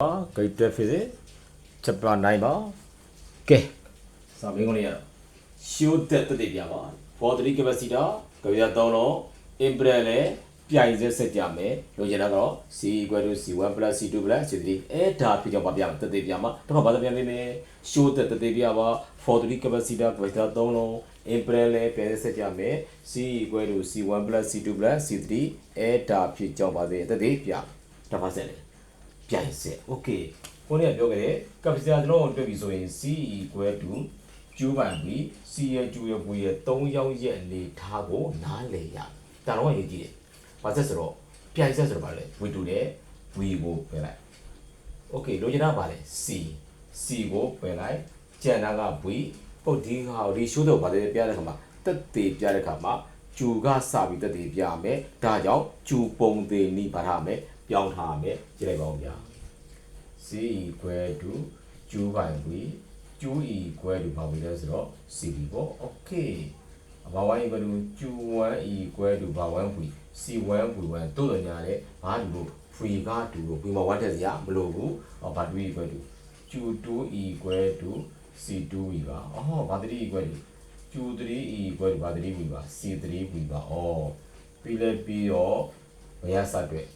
Great physics chapter 9ပါကဲစာမင်းကုန်လေးရတော့ show that တက်ပြပါ for 3 capacitor ကြွေရ3လုံး impedance လဲပြိုင်စက်ဆက်ကြမယ်လိုချင်တာတော့ C equal to C1 plus C2 plus C3 အဲ့ဒါဖြစ်ကြောင်းပါပြတက်ပြမှာတော့ဘာသာပြန်ပေးမယ် show that တက်ပြပါ for 3 capacitor ကြွေရ3လုံး impedance လဲပြိုင်စက်ဆက်ကြမယ် C equal to C1 plus C2 plus C3 အဲ့ဒါဖြစ်ကြောင်းပါတက်ပြဒါပါဆက်လေပြိုင်စက် okay ကိုနေ့ပြောခဲ့တဲ့ capacitor ကျွန်တော်တို့တွေ့ပြီဆိုရင် C equal to Q by V C ရဲ့ Q ရဲ့ V ရဲ့3ရောက်ရဲ့အနေထားကိုနားလည်ရဒါတော့ရေးကြည့်တယ်ဘာဆက်ဆိုတော့ပြိုင်ဆက်ဆိုတော့ဗာလဲ V2 နဲ့ V ကိုပယ်လိုက် okay လိုချင်တာဗာလဲ C ကိုပယ်လိုက်ကျန်တာက V ပုတ်ဒီဟာဒီ show တော့ဗာလဲပြတဲ့ခါမှာတက်သေးပြတဲ့ခါမှာ Q ကစပြီးတက်သေးပြရမယ်ဒါကြောင့် Q ပုံသေးနီးပါထားမယ်ပြောင်းထားမယ်ကြည့်လိုက်ပါဦးဗျာC equal to Q by V Q equal to ဘာပဲလဲဆိုတော့ CV ပေါ့ okay ဘာဝိုင်း equal to Q1 equal to ဘာဝိုင်း V C1 V1 တို့တော့ညာလေဘာလို့ free ကတူလို့ပြီးမှ1ထက်စရာမလိုဘူးဘာ2 equal to Q2 equal to C2 V ပါဘာ3 equal to Q3 equal to ဘာ3 V ပါ C3 V ပါပြီးလဲပြီးတော့ဘယ်ရစတဲ့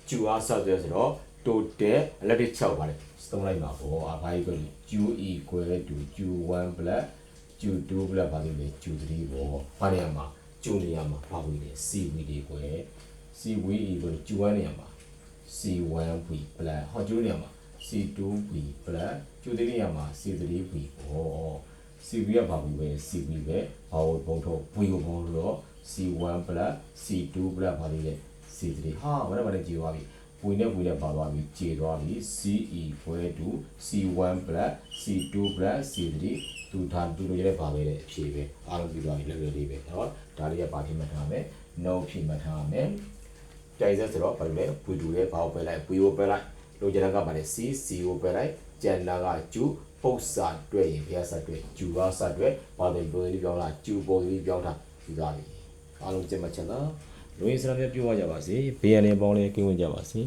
Q အားစတဲ့ဆိုတော့total electric charge ပါလေသုံးလိုက်ပါပေါ့ဘာ equal to Q equal to Q1 plus Q2 plus ဘာလို့လဲ Q3 ပေါ့ဘာနေရာမှာ Q နေရာမှာဘာဝင်လဲ CV တွေကွယ် CV equal to Q1 နေရာမှာ C1V plus Q နေရာမှာ C2V plus Q3 နေရာမှာ C3V ပေါ့ CV ကဘာဝင်ပဲ CV ပဲဘာကိုပုံထုတ် V ကိုပုံလို့ C1 plus C2 plus ဘာလို့လဲ C3 ဘာလဲကြည့်သွားပြီဝင်နဲ့ပါသွားပြီကျေသွားပြီ C equal to C1 plus C2 plus C3 တူထားတူလို့ရတဲ့ပါပဲအဖြေပဲအားလုံးပြီးသွားပြီlevel လေးပဲเนาะဒါလေးကပါဖြစ်မှတ်ထားမယ် no ဖြစ်မှတ်ထားမယ်ကြိုက်စက်ဆိုတော့ဘာလို့လဲ V2 ရဲ့ဘာကိုပယ်လိုက် V ကိုပယ်လိုက်လိုချင်တာကပါလေ C ကိုပယ်လိုက်ကျန်တာက Q ပုတ်စာတွေ့ရင်ဘယ်ဆက်တွေ့ Q ကဆက်တွေ့ဘာလို့ပုံလေးပြောင်းလာ Q ပုံလေးပြောင်းထားပြီးသွားပြီအားလုံးကြည့်မှတ်ချက်လားလူရင်းစရမ်းပြပြောရကြပါစေဘေးရန်ပေါင်းလေးကင်းဝင်ကြပါစေ